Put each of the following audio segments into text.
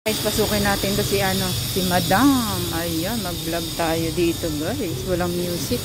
Guys, pasukin natin to si Madam. Ayan, mag-vlog tayo dito guys. Walang music.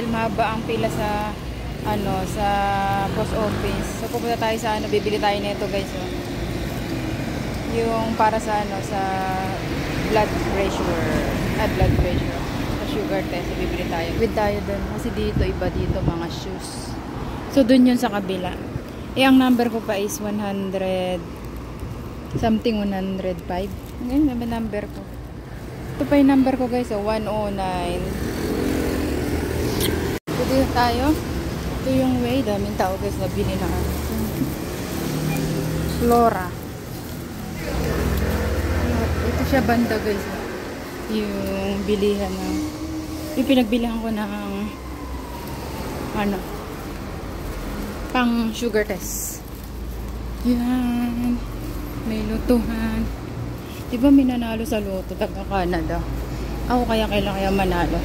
Mahaba ang pila sa sa post office. So pupunta tayo sa bibili tayo nito guys. Oh. Yung para sa sa blood pressure, sa sugar test, bibili tayo. With tayo doon kasi dito iba dito mga shoes. So doon yun sa kabila. Eh ang number ko pa is 100 something 105. Ngayon naman number ko. Ito pa yung number ko guys, 109. Dito tayo. Ito yung way. Daming tao guys nabili na Flora. Ito siya banda guys. Yung bilihan na yung pinagbilihan ko ng pang sugar test. Yan. May lutuhan. Diba may nanalo sa loto taga Canada? Ako kailangan manalo.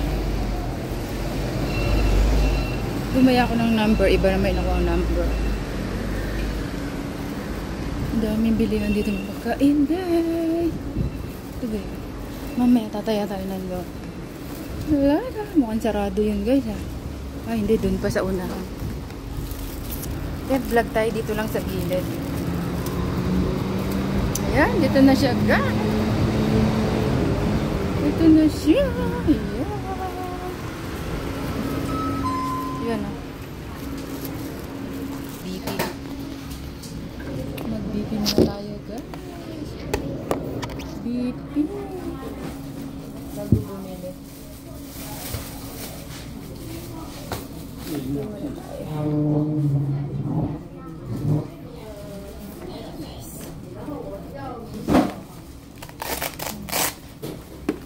Bumaya ako ng number, iba na may nakuha ang number. Ang daming bilihan dito ng pagkain, guys. Ito ba yun? Mamaya tataya tayo ng lot. Wala na, mukhang sarado yun guys ha. Ay hindi, dun pa sa unahan. Kaya vlog tayo dito lang sa gilid. Ayan, dito na siya guys. Dito na siya. Ayan. Yan o. BP. Mag-BP na tayo guys. BP. Bago bumili.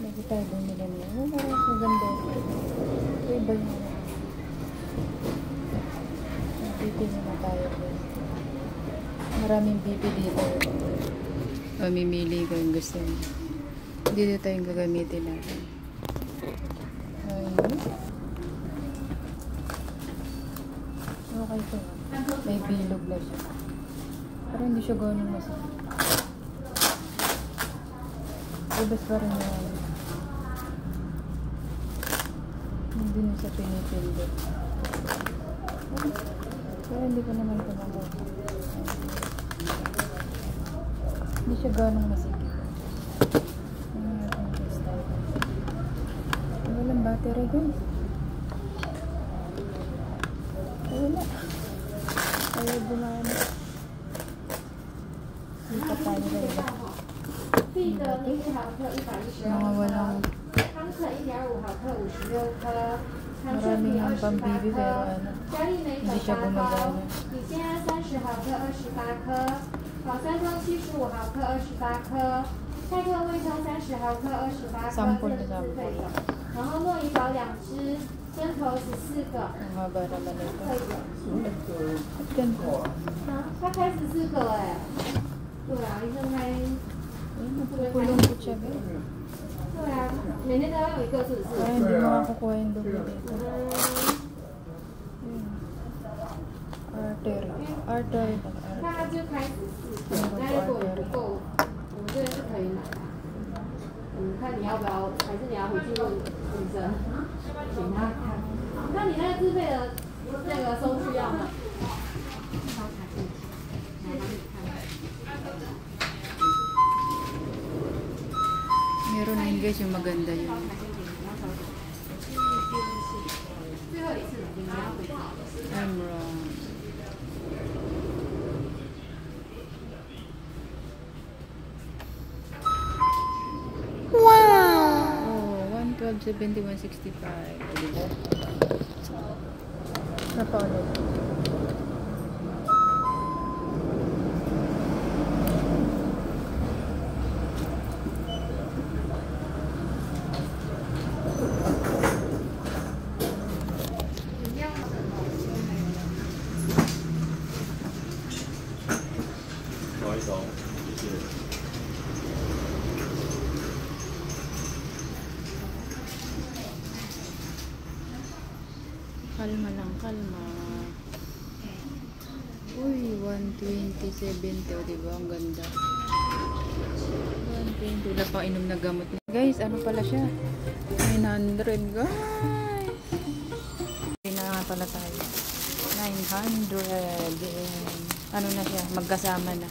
Bago tayo bumili na. Parang maganda. Ito iba yun. BP na tayo. Maraming BP dito. Mamimili ko yung gusto mo. Dito tayong gagamitin natin. Ayun. Okay to. May bilog na siya. Pero hindi siya gano'ng masakit. Ibas pa rin yung hindi na siya pinipindot. Pero hindi ko naman ito mabuha. Hindi siya gano'ng masikip. Walang battery guys. Wala. Ayaw bumana. Hindi pa tayo kayo. Mga walang maraming ang pambibi pero ano, hindi siya gumagana. Sampol na sampol. 然后糯米宝2只，针头14个。 Ang haba naman ito. 可以。 Ganda. 它开14个哎。对啊，医生开。 Napupulong ko siya guys. 对啊，每天都要有一个是不是？ Parang hindi mo makakukuha yung dulo dito. Artery. Artery. 那它就开14个，那如果不够，我们这边是可以买的。看你要不要，还是你要回去问医生，请他看。那你那个自费的那个收据要吗？ Meron din guys yung maganda yun. 最后一次你们要回去。 I'm wrong. Wow! Oh, 112.71.65. Diba? Napaulit. Kalma lang, kalma. Uy, 120.70. O, diba? Ang ganda. 120. Wala pang inom na gamot. Guys, ano pala siya? 900, guys. Hindi na nga pala tayo. 900. Ano na siya? Magkasama na.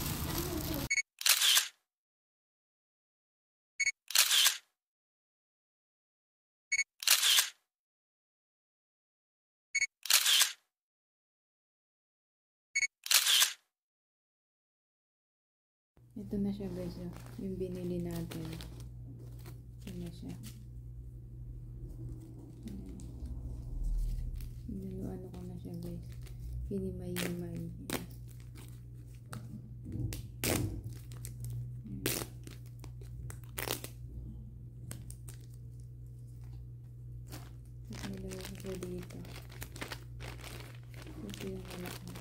Ito na siya guys, yung binili natin. Ito na siya. Ano ko na siya guys. Hinimay-himay. Tapos nilagay ko dito. Ito yung anak mo.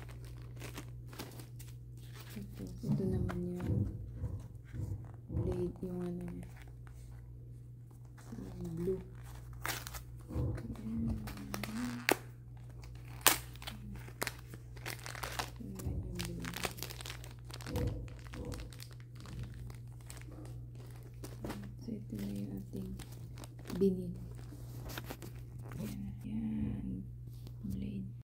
Ito naman yung blade, yung ano niya, yung blue. So ito na yung ating binili.